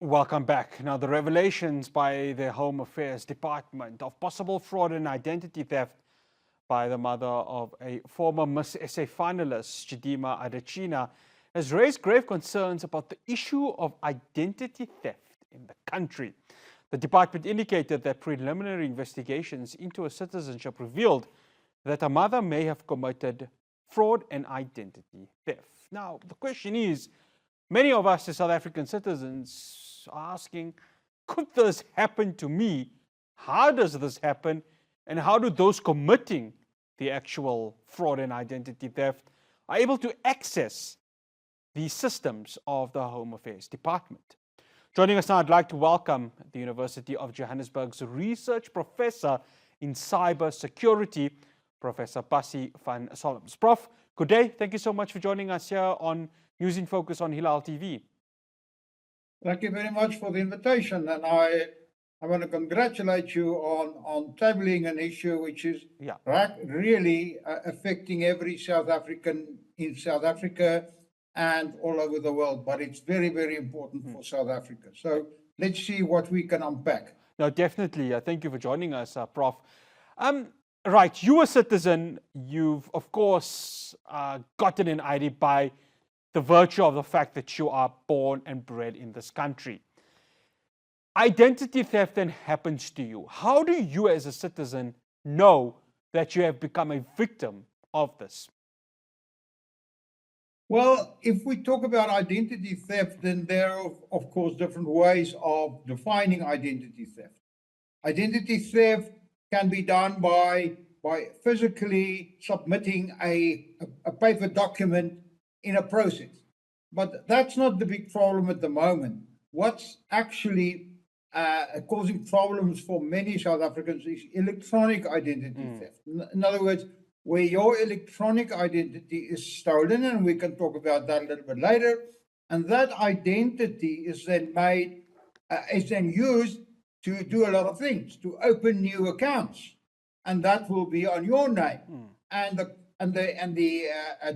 Welcome back. Now, the revelations by the Home Affairs Department of possible fraud and identity theft by the mother of a former Miss SA finalist, Chidimma Adetshina, has raised grave concerns about the issue of identity theft in the country. The department indicated that preliminary investigations into her citizenship revealed that her mother may have committed fraud and identity theft. Now, the question is, many of us as South African citizens are asking, could this happen to me? How does this happen? And how do those committing the actual fraud and identity theft are able to access the systems of the Home Affairs Department? Joining us now, I'd like to welcome the University of Johannesburg's research professor in cybersecurity, Professor Basie Van Solms. Prof, good day. Thank you so much for joining us here on News in Focus on Hilaal TV. Thank you very much for the invitation, and I want to congratulate you on tabling an issue which is really affecting every South African in South Africa and all over the world, but it's very, very important for South Africa. So let's see what we can unpack. No, definitely. Thank you for joining us, Prof. Right, you're a citizen. You've, of course, gotten an ID by the virtue of the fact that you are born and bred in this country. Identity theft then happens to you. How do you as a citizen know that you have become a victim of this? Well, if we talk about identity theft, then there are, of course, different ways of defining identity theft. Identity theft can be done by physically submitting a paper document in a process. But that's not the big problem at the moment. What's actually causing problems for many South Africans is electronic identity theft. In other words, where your electronic identity is stolen, and we can talk about that a little bit later, and that identity is then used to do a lot of things, to open new accounts, and that will be on your name, and the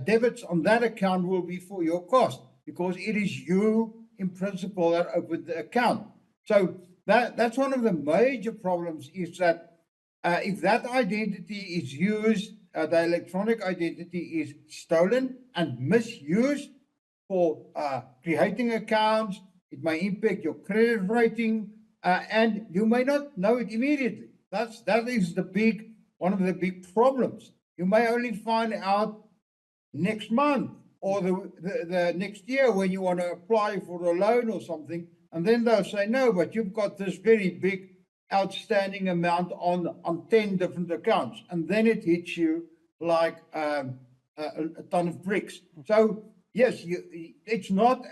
debits on that account will be for your cost, because it is you in principle that opened the account. So that's one of the major problems, is that if that identity is used, the electronic identity is stolen and misused for creating accounts, it may impact your credit rating, and you may not know it immediately. That is one of the big problems. You may only find out next month or the next year when you want to apply for a loan or something, and then they'll say, no, but you've got this very big outstanding amount on 10 different accounts, and then it hits you like a ton of bricks. So yes, it's not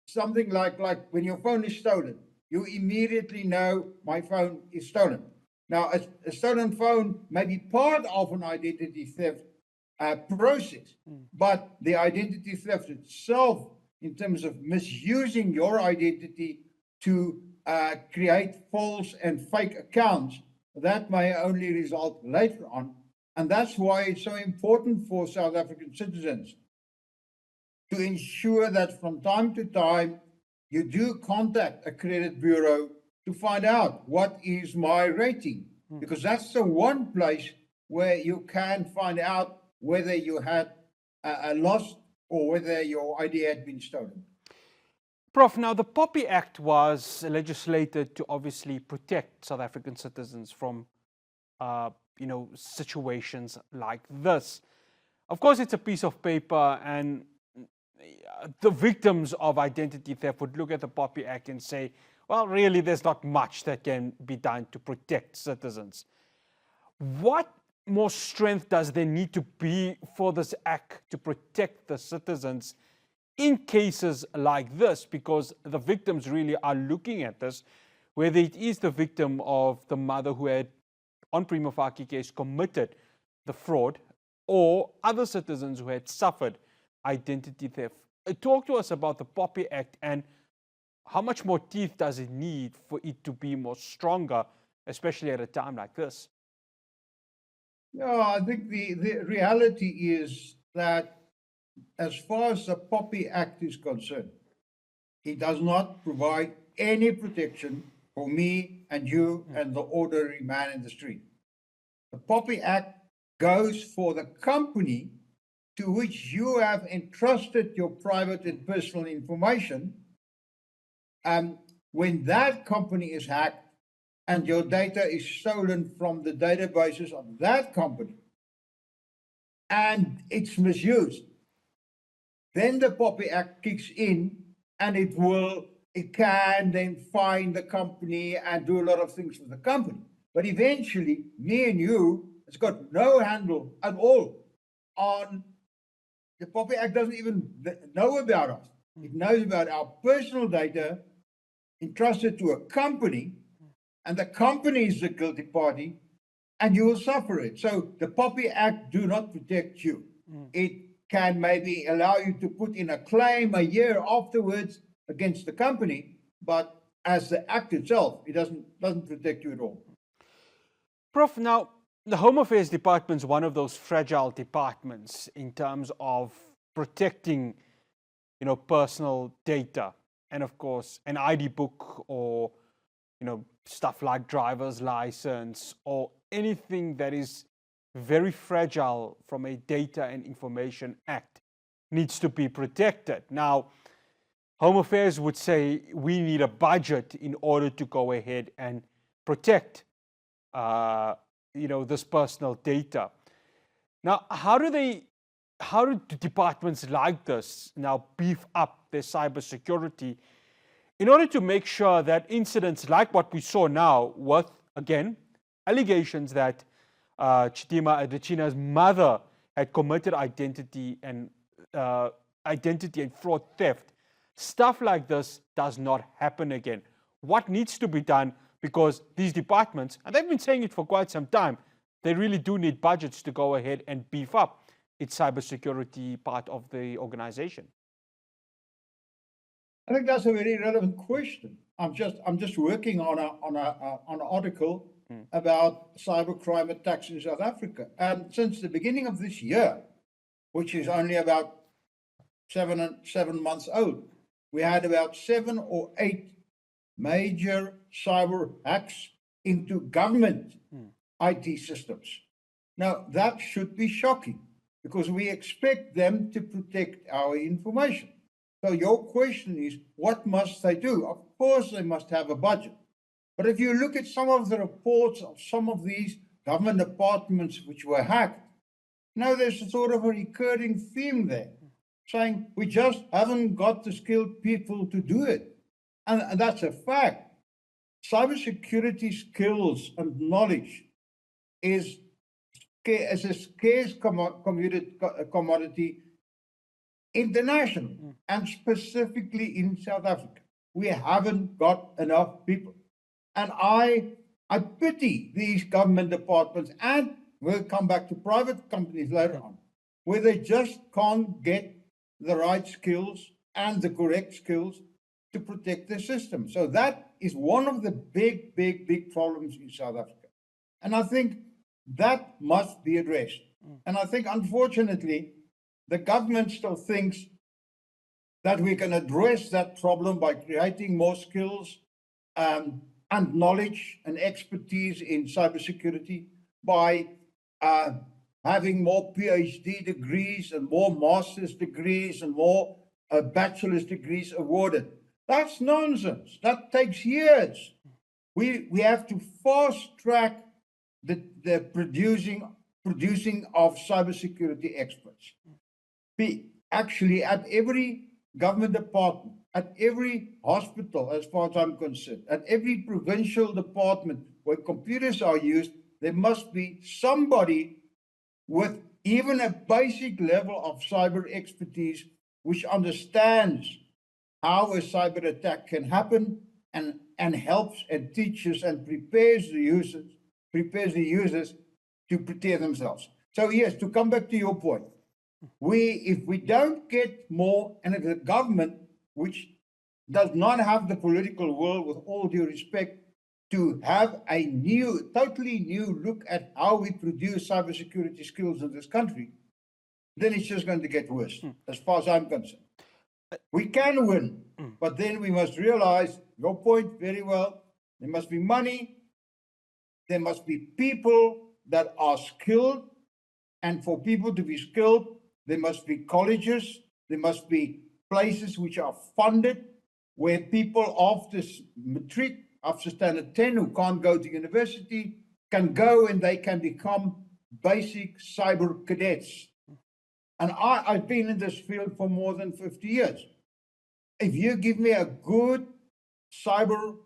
something like when your phone is stolen, you immediately know my phone is stolen. Now, a stolen phone may be part of an identity theft process, but the identity theft itself, in terms of misusing your identity to create false and fake accounts, that may only result later on. And that's why it's so important for South African citizens to ensure that from time to time you do contact a credit bureau to find out what is my rating, because that's the one place where you can find out whether you had a loss or whether your ID had been stolen. Prof, now the POPI Act was legislated to obviously protect South African citizens from situations like this. Of course, it's a piece of paper, and the victims of identity theft would look at the POPI Act and say, well, really, there's not much that can be done to protect citizens. What more strength does there need to be for this act to protect the citizens in cases like this? Because the victims really are looking at this, whether it is the victim of the mother who had, on prima facie case, committed the fraud, or other citizens who had suffered identity theft. Talk to us about the POPI Act and how much more teeth does it need for it to be more stronger, especially at a time like this? Yeah, I think the reality is that as far as the POPI Act is concerned, It does not provide any protection for me and you and the ordinary man in the street. The POPI Act goes for the company to which you have entrusted your private and personal information. When that company is hacked and your data is stolen from the databases of that company and it's misused, then the POPI Act kicks in and it can then fine the company and do a lot of things for the company. But eventually, me and you has got no handle at all on the POPI Act. Doesn't even know about us. It knows about our personal data entrusted to a company, and the company is the guilty party, and you will suffer it. So the POPI Act do not protect you. It can maybe allow you to put in a claim a year afterwards against the company, but as the act itself, it doesn't protect you at all. Prof, now, the Home Affairs Department is one of those fragile departments in terms of protecting, personal data. And of course, an ID book or, stuff like driver's license or anything that is very fragile from a Data and Information Act needs to be protected. Now, Home Affairs would say we need a budget in order to go ahead and protect this personal data. Now, how do departments like this now beef up their cybersecurity in order to make sure that incidents like what we saw now with, again, allegations that Chidimma, Adetshina's mother, had committed identity and fraud theft, stuff like this does not happen again? What needs to be done? Because these departments, and they've been saying it for quite some time, they really do need budgets to go ahead and beef up its cybersecurity part of the organization. I think that's a very relevant question. I'm just working on an article about cybercrime attacks in South Africa, and since the beginning of this year, which is only about seven months old, we had about 7 or 8 major cyber hacks into government IT systems. Now, that should be shocking because we expect them to protect our information. So your question is, what must they do? Of course, they must have a budget. But if you look at some of the reports of some of these government departments which were hacked, now there's a sort of a recurring theme there, saying we just haven't got the skilled people to do it. And that's a fact. Cybersecurity skills and knowledge is a scarce commodity internationally and specifically in South Africa. We haven't got enough people. And I pity these government departments, and we'll come back to private companies later on, where they just can't get the right skills and the correct skills to protect the system. So that is one of the big problems in South Africa. And I think that must be addressed. And I think, unfortunately, the government still thinks that we can address that problem by creating more skills and knowledge and expertise in cybersecurity, by having more PhD degrees and more master's degrees and more bachelor's degrees awarded. That's nonsense. That takes years. We have to fast track the producing of cybersecurity experts. Actually, at every government department, at every hospital, as far as I'm concerned, at every provincial department where computers are used, there must be somebody with even a basic level of cyber expertise which understands how a cyber attack can happen and helps and teaches and prepares the users to prepare themselves. So yes, to come back to your point, if we don't get more, and it's a government which does not have the political will, with all due respect, to have a totally new look at how we produce cybersecurity skills in this country, then it's just going to get worse, as far as I'm concerned. We can win But then we must realize, your point very well, there must be money, there must be people that are skilled, and for people to be skilled, there must be colleges, there must be places which are funded, where people after matric, after standard 10, who can't go to university, can go and they can become basic cyber cadets. And I've been in this field for more than 50 years. If you give me a good cyber,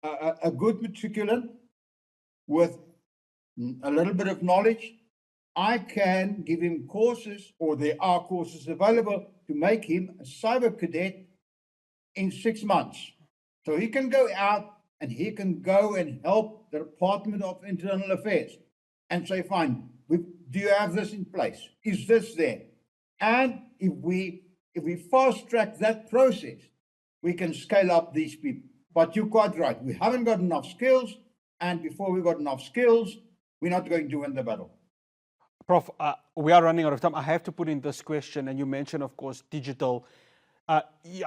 a good matriculant with a little bit of knowledge, I can give him courses, or there are courses available to make him a cyber cadet in 6 months. So he can go out and he can go and help the Department of Internal Affairs and say, fine, do you have this in place? Is this there? And if we fast track that process, we can scale up these people. But you're quite right. We haven't got enough skills. And before we got enough skills, we're not going to win the battle. Prof, we are running out of time. I have to put in this question, and you mentioned, of course, digital. I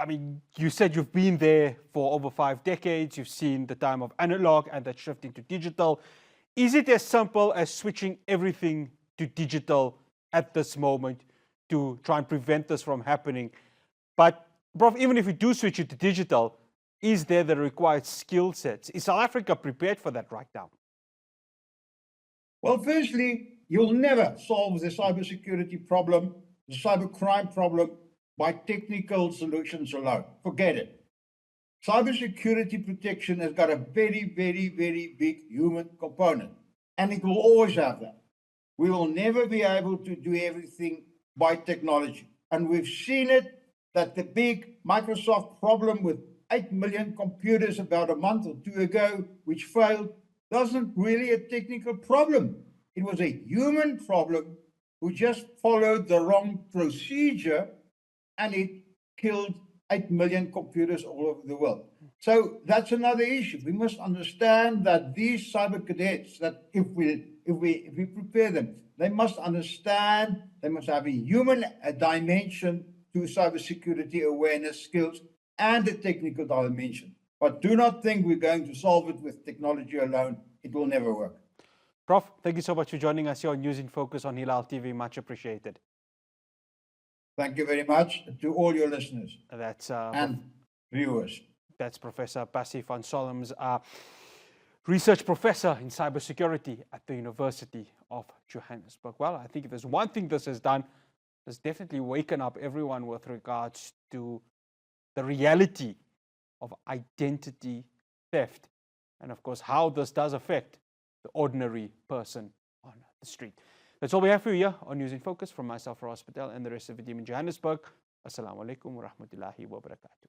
mean, you said you've been there for over 5 decades. You've seen the time of analog and that shift into digital. Is it as simple as switching everything to digital at this moment to try and prevent this from happening? But, Prof, even if we do switch it to digital, is there the required skill sets? Is South Africa prepared for that right now? Well, firstly, you'll never solve the cybersecurity problem, the cybercrime problem, by technical solutions alone. Forget it. Cybersecurity protection has got a very, very, very big human component, and it will always have that. We will never be able to do everything by technology. And we've seen it, that the big Microsoft problem with 8 million computers about a month or 2 ago, which failed, wasn't really a technical problem. It was a human problem who just followed the wrong procedure, and it killed 8 million computers all over the world. So that's another issue. We must understand that these cyber cadets, that if we prepare them, they must understand, they must have a human dimension to cybersecurity awareness skills and a technical dimension. But do not think we're going to solve it with technology alone. It will never work. Prof, thank you so much for joining us here on News in Focus on Hilaal TV. Much appreciated. Thank you very much to all your listeners and viewers. That's Professor Basie Van Solms, research professor in cybersecurity at the University of Johannesburg. Well, I think if there's one thing this has done, it's definitely waken up everyone with regards to the reality of identity theft, and of course how this does affect the ordinary person on the street. That's all we have for you here on News in Focus. From myself, Ross Patel, and the rest of the team in Johannesburg. Assalamu alaikum wa rahmatullahi wa barakatuh.